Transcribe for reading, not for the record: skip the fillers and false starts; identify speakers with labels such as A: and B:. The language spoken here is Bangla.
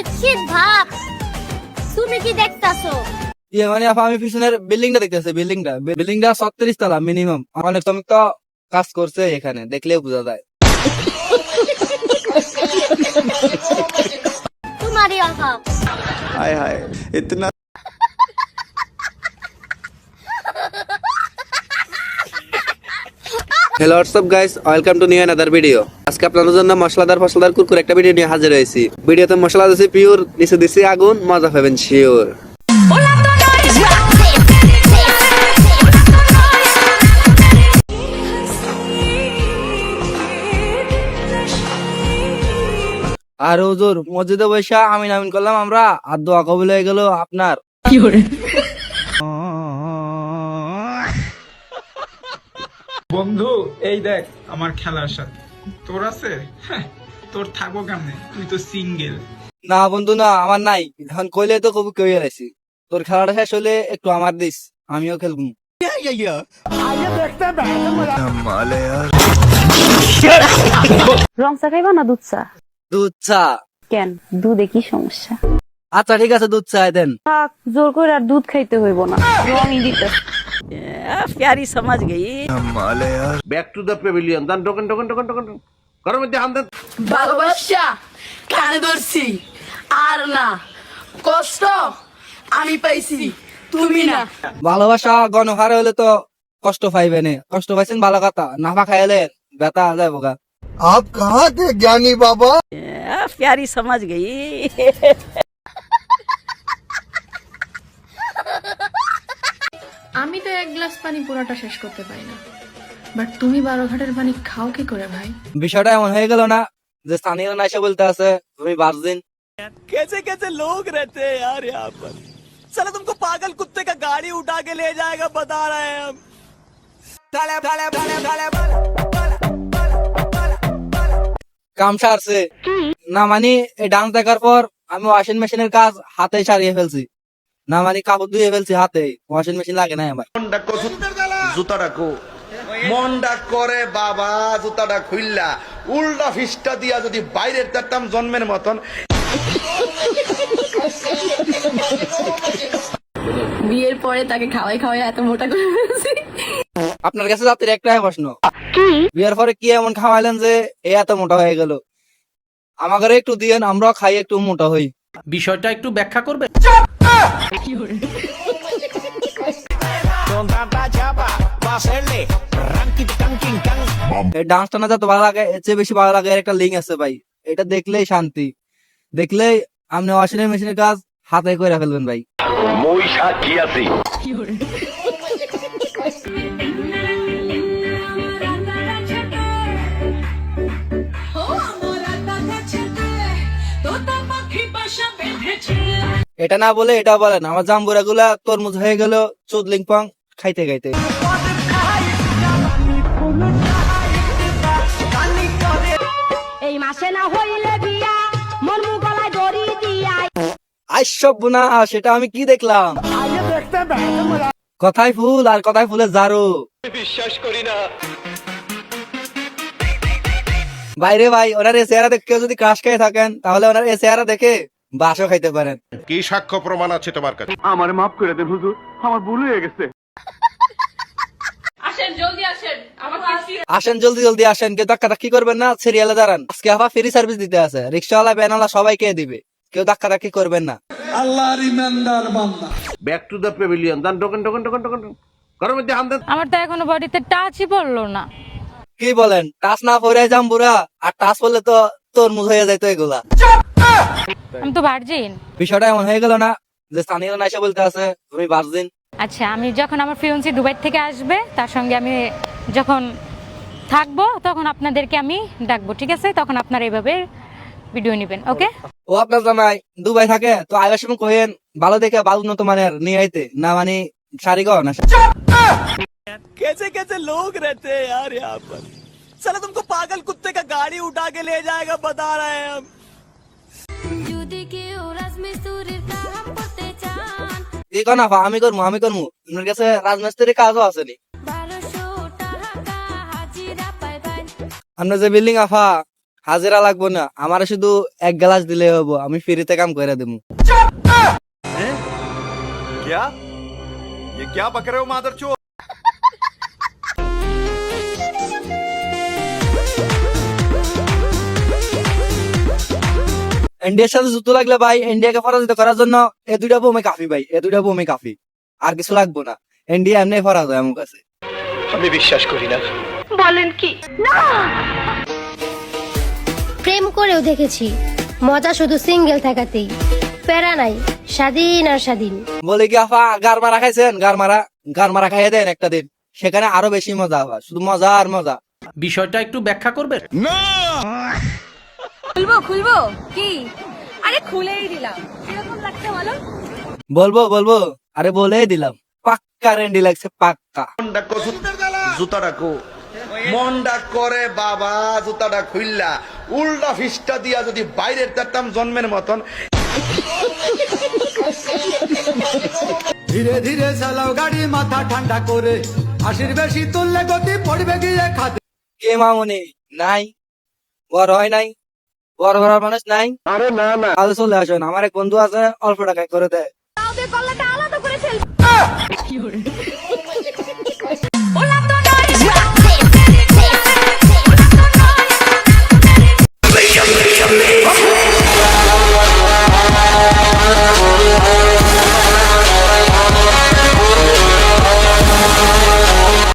A: শীত শীত ভাব, তুমি কি দেখতাছো?
B: ইয়ে মানে আপা আমি পিছনের বিল্ডিংটা দেখতেছি, বিল্ডিংটা 36 তলা মিনিমাম। অনেক শ্রমিক তো কাজ করছে এখানে, দেখলেও বোঝা যায়।
A: তোমারই অভাব।
C: हाय हाय इतना
B: hello WhatsApp guys, welcome to new another video. আজকে আপনাদের জন্য মশলাদার কুরকুর একটা ভিডিও নিয়ে হাজির হয়েছি। ভিডিওতে মশলা দিছি পিওর, নিচে দিছি আগুন, মজা পাবেন শিওর। আর হুজুর মসজিদে বৈশা আমিন আমিন করলাম আমরা, আর দোয়া কবুল হয়ে গেল আপনার।
D: বন্ধু এই দেখ আমার খেলার সাথে তোর আছে। হ্যাঁ, তোর থাকবো কেমনে, তুই তো সিঙ্গেল।
B: না বন্ধু না, আমার নাই। এখন কইলে তো কবু কেউ এলাইছি। তোর খেলাটা শেষ হলে একটু আমার দিস, আমিও খেলবো।
E: রং চা খাইবা না দুধ চা?
B: দুধ চা।
E: কেন, দুধে কি সমস্যা?
B: আচ্ছা ঠিক আছে, দুধ চা দেন।
E: থাক, জোর করে আর দুধ খাইতে হইব না, রঙই দিতে।
F: प्यारी समझ गई।
G: ব্যাক টু দ্য প্যাভিলিয়ন দান টোকেন ঘরের মধ্যে হান দেন।
H: ভালোবাসা কানে ধরছি আর না, কষ্ট আমি পাইছি তুমি না।
B: ভালোবাসা গণহারে হলে তো কষ্ট পাইবেন। কষ্ট পাইছেন ভালো কথা, নাফা খাইলে ব্যথা যায় বোকা।
C: आप कहाँ थे ज्ञानी बाबा?
F: प्यारी समझ गई।
I: আমি তো এক গ্লাস পানি পুরোটা শেষ করতে পারি না, বাট তুমি 12 ঘাটের পানি খাও কি করে ভাই?
B: বিষয়টা এমন হয়ে গেল না যে স্থানীয় না এসে বলতে আছে তুমি ভার্জিন।
F: कैसे कैसे लोग रहते हैं यार यहाँ पर। चलो तुमको पागल कुत्ते का गाड़ी उठा के ले जाएगा, बता रहे हैं हम।
B: কাম সারছে না, মানে এই ডান্স দেখার পর আমি ওয়াশিং মেশিনের কাজ হাতে সারিয়ে ফেলছি। না মানে কাপড় ধুয়ে ফেলছি হাতে, ওয়াশিং মেশিন লাগে না আমার।
G: জুতাটা কো মনটা করে বাবা, জুতাটা খুললা উল্টা ফিসটা দিয়া যদি বাইরের তারতাম জন্মের মতন।
H: বিয়ের পরে তাকে খাওয়াই খাওয়াই এত মোটা করে ফেলছি।
B: আপনার কাছে জাতির একটাই প্রশ্ন, বিয়ের পরে কি এমন খাওয়াইলেন যে এ এত মোটা হয়ে গেল? আমাকে একটু দিয়েন, আমরাও খাই একটু মোটা হই।
F: বিষয়টা একটু ব্যাখ্যা করবে।
B: এই ডান্সটা না যত ভালো লাগে, এর চেয়ে বেশি ভালো লাগে এর একটা লিঙ্ক আছে ভাই। এটা দেখলেই শান্তি, দেখলেই আপনি ওয়াশিং মেশিনের কাজ হাতে করে ফেলবেন ভাই।
G: মই সাক্ষী আছি।
B: এটা না বলে এটা বলেন, আমার জাম্বুরা গুলা তরমুজ হয়ে গেল চুদলিং পং খাইতে খাইতে।
A: এই মাসে না হইলে বিয়া, মন গলায় দড়ি দিয়া।
B: আইসব না, সেটা আমি কি দেখলাম? কথায় ফুল আর কথায় ফুলের ঝাড়ু।
G: বিশ্বাস করি না।
B: বাইরে ভাই, ওনার এই চেহারা দেখে কেউ যদি ক্রাশ খেয়ে থাকেন, তাহলে ওনার এই চেহারা দেখে বাসও খাইতে পারেন।
G: কি সাক্ষ্য প্রমাণ আছে তোমার কাছে?
C: हमारे माफ कर दे हुजूर, हमार भूल হয়ে গেছে।
B: আসেন জলদি জলদি আসেন, কেউ ধাক্কা ধাক্কি করবেন না, সিরিয়ালে দাঁড়ান। আজকে আবার ফ্রি সার্ভিস দিতে আছে, রিক্সাওয়ালা ভ্যানওয়ালা সবাইকে দিবে, কেউ ধাক্কা ধাক্কি করবেন না।
G: ব্যাক টু দ্য প্যাভিলিয়ন দান টোকেন ঘরের মধ্যে হান দেন।
E: আমার তো এখনো বডিতে টাচই পড়লো না।
B: কি বলেন, টাচ না পরে জাম্বুরা, আর টাচ পড়লে তো তরমুজ হয়ে যাইতো এগুলা।
E: আমি তো ভার্জিন।
B: বিষয়টা এমন হয়ে গেল না যে স্থানীয় না এসে বলতে আছে তুমি ভার্জিন।
E: আচ্ছা, আমি যখন আমার ফিয়ন্সি দুবাই থেকে আসবে, তার সঙ্গে আমি যখন থাকবো, তখন আপনাদেরকে আমি ডাকবো, ঠিক আছে? তখন আপনারা এইভাবে ভিডিও নেবেন, ওকে?
B: ও আপনার জামাই দুবাই থাকে, তো আইবার সময় কহেন ভালো দেখে ভালো উন্নত মানের নিয়ে আইতে, না মানে শাড়ি গো না।
F: कैसे कैसे लोग रहते हैं यार यहाँ पर। चलो तुमको पागल कुत्ते का गाड़ी उठा के ले जाएगा, बता रहे हैं हम।
B: কি কোন আফা, আমি করবো আপনার কাছে রাজমিস্ত্রির কাজও আছে নি। আপনার যে বিল্ডিং আফা, হাজিরা লাগবো না, আমার শুধু এক গ্লাস দিলে হবো, আমি ফ্রিতে কাম করে দেবো।
C: क्या ये क्या बक रहे हो मादरचोद?
B: ইন্ডিয়ার সাথে যুদ্ধ লাগলে ভাই, ইন্ডিয়াকে পরাজিত করার জন্য এ দুইটা বোমে কাফি ভাই, এ দুইটা বোমে কাফি, আর কিছু লাগবো না। ইন্ডিয়া এমনি পরাজয় আমার কাছে।
A: প্রেম করেও দেখেছি, মজা শুধু সিঙ্গেল থাকাতেই, প্যারা নাই, স্বাধীন আর স্বাধীন।
B: বলে কি আফা গার মারা খাইছেন? গার মারা খাইয়ে দেন একটা দিন, সেখানে আরো বেশি মজা হবে, শুধু মজা আর মজা।
F: বিষয়টা একটু ব্যাখ্যা করবেন?
H: খুলবো কি? আরে খুলেই দিলাম, কিরকম লাগছে বলো?
B: বলবো, আরে বলেই দিলাম, পাক্কা রেন্ডি লাগছে, পাক্কা।
G: জুতাটা কো মনটা করে বাবা, জুতাটা খুললা উল্টা ফিসটা দিয়া যদি বাইরের তারতাম জন্মের মতন।
F: ধীরে ধীরে চালাও গাড়ি, মাথা ঠান্ডা করে, হাসির বেশি তুললে গতি পড়বে গিয়ে খাতে।
B: কে মামুনি নাই, বড় হয় নাই, বড় করার মানুষ নাই। আরে না কাল চলে আসেন, আমার এক বন্ধু আছে, অল্প টাকায় করে দেয়।